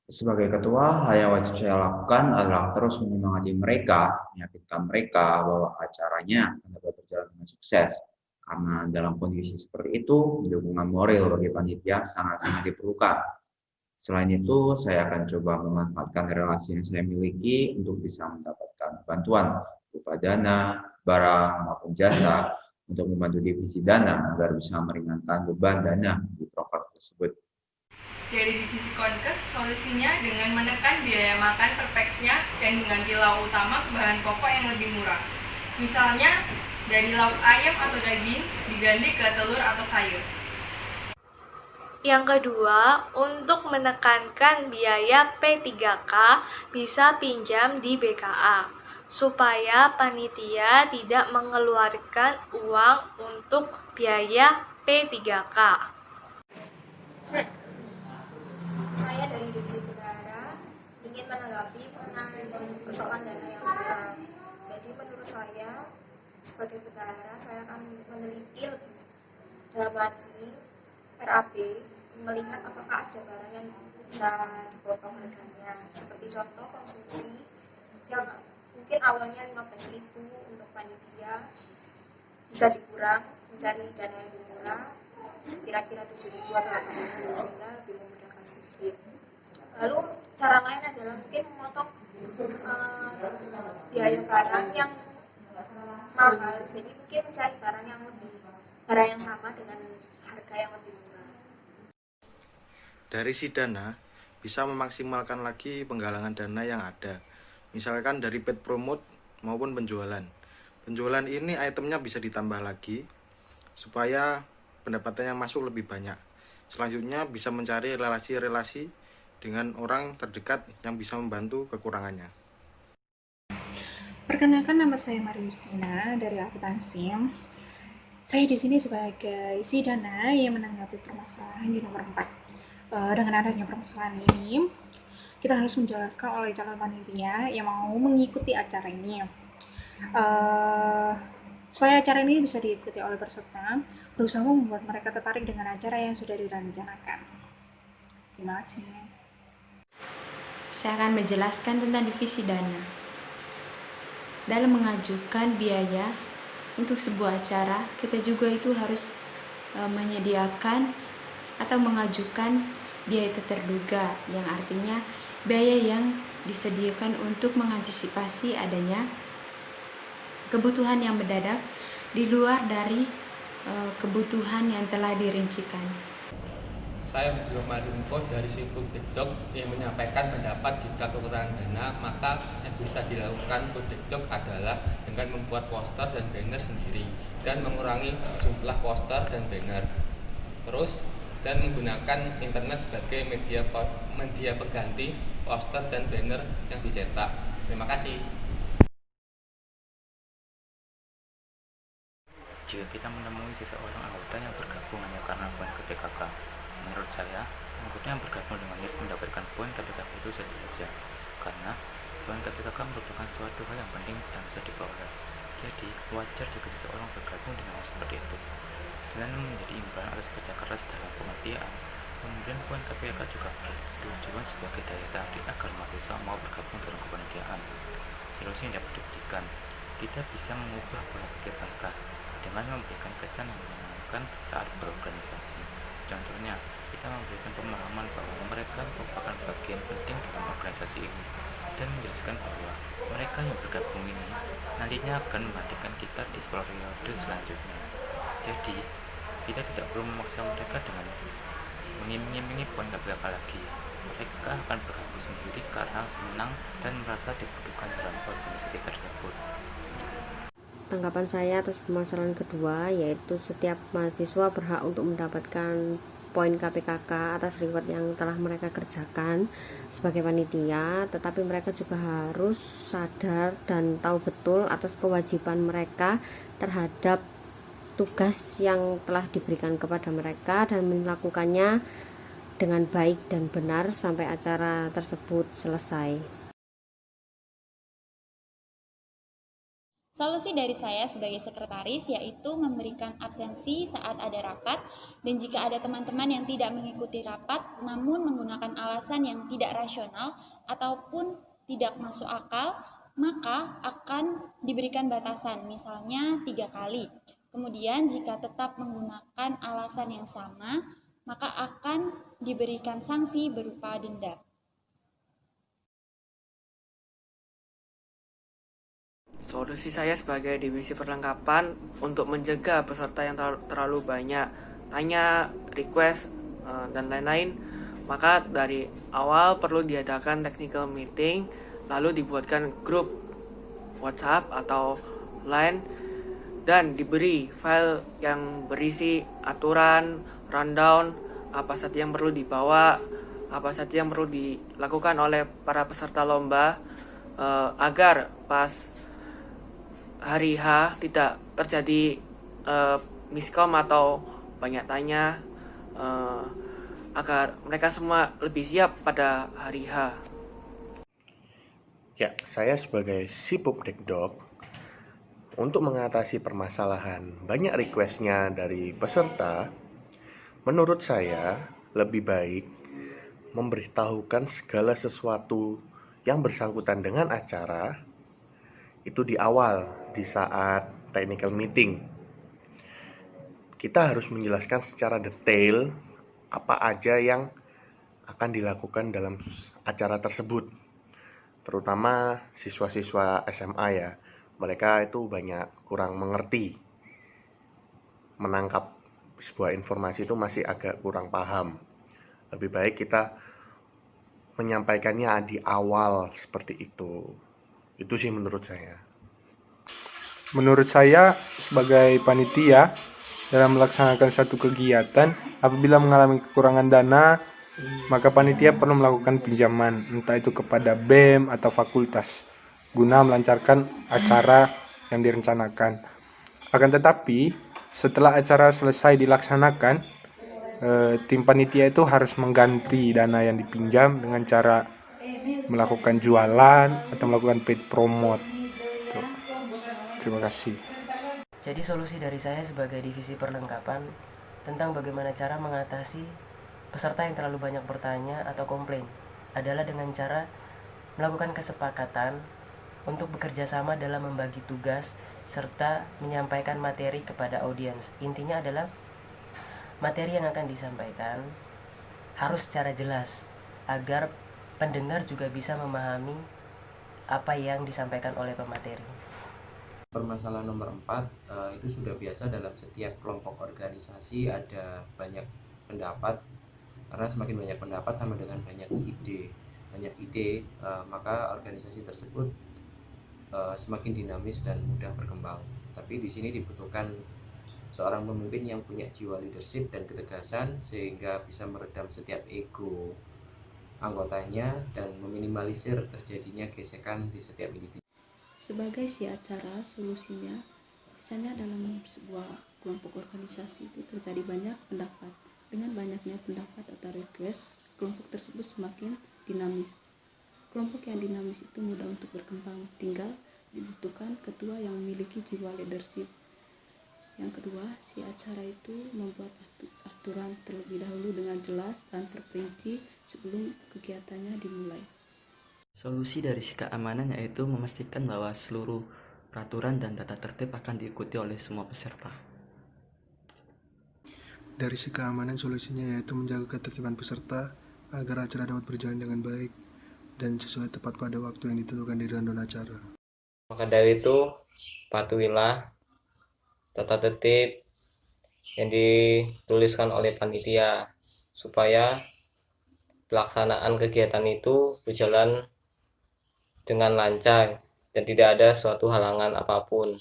Sebagai ketua, hal yang wajib saya lakukan adalah terus menyemangati mereka, meyakinkan mereka bahwa acaranya akan dapat berjalan dengan sukses. Karena dalam kondisi seperti itu, dukungan moral bagi panitia sangat-sangat diperlukan. Selain itu, saya akan coba memanfaatkan relasi yang saya miliki untuk bisa mendapatkan bantuan berupa dana, barang, maupun jasa untuk membantu divisi dana agar bisa meringankan beban dana di proker tersebut. Dari divisi Konkes, solusinya dengan menekan biaya makan per packsnya dan mengganti lauk utama ke bahan pokok yang lebih murah. Misalnya, dari lauk ayam atau daging diganti ke telur atau sayur. Yang kedua, untuk menekankan biaya P3K bisa pinjam di BKA supaya panitia tidak mengeluarkan uang untuk biaya P3K. Saya dari Divisi Bendahara ingin menanggapi mengenai persoalan dana yang kurang. Jadi menurut saya sebagai bendahara saya akan meneliti lebih dalam lagi RAB, melihat apakah ada barang yang bisa dipotong harganya. Seperti contoh konsumsi yang mungkin awalnya 15.000 untuk panitia bisa dikurang mencari dana yang lebih murah, sekira-kira 7.000 atau 8.000 sehingga lebih memudahkan sedikit. Lalu cara lain adalah mungkin memotong biaya barang yang mahal, jadi mungkin mencari barang yang sama dengan harga yang lebih murah. Dari si dana, bisa memaksimalkan lagi penggalangan dana yang ada. Misalkan dari paid promote maupun penjualan. Penjualan ini itemnya bisa ditambah lagi supaya pendapatan yang masuk lebih banyak. Selanjutnya bisa mencari relasi-relasi dengan orang terdekat yang bisa membantu kekurangannya. Perkenalkan, nama saya Mariustina dari akuntansi. Saya di sini sebagai si dana yang menanggapi permasalahan di nomor 4. Dengan adanya permasalahan ini, kita harus menjelaskan oleh calon panitia yang mau mengikuti acara ini. Supaya acara ini bisa diikuti oleh peserta, berusaha membuat mereka tertarik dengan acara yang sudah direncanakan. Terima kasih. Saya akan menjelaskan tentang divisi dana. Dalam mengajukan biaya untuk sebuah acara, kita juga itu harus menyediakan atau mengajukan biaya terduga, yang artinya biaya yang disediakan untuk mengantisipasi adanya kebutuhan yang mendadak di luar dari kebutuhan yang telah dirincikan. Saya Yomarunko dari Sipudikdok yang menyampaikan pendapat jika kekurangan dana, maka yang bisa dilakukan Pudikdok adalah dengan membuat poster dan banner sendiri dan mengurangi jumlah poster dan banner. Terus dan menggunakan internet sebagai media pengganti poster dan banner yang dicetak. Terima kasih. Jika kita menemui seseorang anggota yang bergabung hanya karena poin KPKK, menurut saya, anggota yang bergabung dengan niat mendapatkan poin KPKK itu saja, karena poin KPKK merupakan suatu hal yang penting dan bisa diperoleh. Jadi, wajar jika seseorang bergabung dengan hal seperti itu. Selain menjadi imbalan atas kerja keras dalam pengertian, kemudian poin KPKK juga bertujuan sebagai daya tarik agar mahasiswa mau bergabung dalam kepanitiaan. Solusi yang dapat diberikan, kita bisa mengubah pola pikir mereka dengan memberikan kesan yang menyenangkan saat berorganisasi. Contohnya, kita memberikan pemahaman bahwa mereka merupakan bagian penting dalam organisasi ini dan menjelaskan bahwa mereka yang bergabung ini nantinya akan menggantikan kita di periode selanjutnya. Jadi, kita tidak perlu memaksa mereka dengan mengiming-imingi poin KPK lagi. Mereka akan bergabung sendiri karena senang dan merasa dibutuhkan dalam organisasi tersebut. Tanggapan saya atas permasalahan kedua, yaitu setiap mahasiswa berhak untuk mendapatkan poin KPKK atas reward yang telah mereka kerjakan sebagai panitia, tetapi mereka juga harus sadar dan tahu betul atas kewajiban mereka terhadap tugas yang telah diberikan kepada mereka dan melakukannya dengan baik dan benar sampai acara tersebut selesai. Solusi dari saya sebagai sekretaris yaitu memberikan absensi saat ada rapat, dan jika ada teman-teman yang tidak mengikuti rapat namun menggunakan alasan yang tidak rasional ataupun tidak masuk akal, maka akan diberikan batasan, misalnya 3 kali. Kemudian jika tetap menggunakan alasan yang sama, maka akan diberikan sanksi berupa denda. Solusi saya sebagai divisi perlengkapan untuk mencegah peserta yang terlalu banyak tanya, request, dan lain-lain, maka dari awal perlu diadakan technical meeting, lalu dibuatkan grup WhatsApp atau Line, dan diberi file yang berisi aturan, rundown, apa saja yang perlu dibawa, apa saja yang perlu dilakukan oleh para peserta lomba, agar pas hari H tidak terjadi miskom atau banyak tanya, agar mereka semua lebih siap pada hari H. Ya, saya sebagai Sipupdekdok, untuk mengatasi permasalahan banyak requestnya dari peserta, menurut saya lebih baik memberitahukan segala sesuatu yang bersangkutan dengan acara itu di awal, di saat technical meeting. Kita harus menjelaskan secara detail apa aja yang akan dilakukan dalam acara tersebut. Terutama siswa-siswa SMA ya, mereka itu banyak kurang mengerti, menangkap sebuah informasi itu masih agak kurang paham. Lebih baik kita menyampaikannya di awal seperti itu. Itu sih menurut saya. Menurut saya sebagai panitia dalam melaksanakan satu kegiatan, apabila mengalami kekurangan dana, maka panitia perlu melakukan pinjaman, entah itu kepada BEM atau fakultas, guna melancarkan acara yang direncanakan. Akan tetapi, setelah acara selesai dilaksanakan, tim panitia itu harus mengganti dana yang dipinjam dengan cara melakukan jualan atau melakukan paid promote. Terima kasih. Jadi solusi dari saya sebagai divisi perlengkapan tentang bagaimana cara mengatasi peserta yang terlalu banyak bertanya atau komplain adalah dengan cara melakukan kesepakatan untuk bekerja sama dalam membagi tugas serta menyampaikan materi kepada audiens. Intinya adalah materi yang akan disampaikan harus secara jelas agar pendengar juga bisa memahami apa yang disampaikan oleh pemateri. Permasalahan nomor 4 itu sudah biasa dalam setiap kelompok organisasi ada banyak pendapat, karena semakin banyak pendapat sama dengan banyak ide, maka organisasi tersebut semakin dinamis dan mudah berkembang. Tapi di sini dibutuhkan seorang pemimpin yang punya jiwa leadership dan ketegasan sehingga bisa meredam setiap ego anggotanya dan meminimalisir terjadinya gesekan di setiap individu. Sebagai si acara, solusinya biasanya dalam sebuah kelompok organisasi itu terjadi banyak pendapat. Dengan banyaknya pendapat atau request, kelompok tersebut semakin dinamis. Kelompok yang dinamis itu mudah untuk berkembang, tinggal dibutuhkan ketua yang memiliki jiwa leadership. Yang kedua, si acara itu membuat aturan terlebih dahulu dengan jelas dan terperinci sebelum kegiatannya dimulai. Solusi dari si keamanan yaitu memastikan bahwa seluruh peraturan dan tata tertib akan diikuti oleh semua peserta. Dari si keamanan, solusinya yaitu menjaga ketertiban peserta agar acara dapat berjalan dengan baik dan sesuai tepat pada waktu yang ditentukan di rundown acara. Maka dari itu, patuhilah tata tertib yang dituliskan oleh panitia supaya pelaksanaan kegiatan itu berjalan dengan lancar dan tidak ada suatu halangan apapun.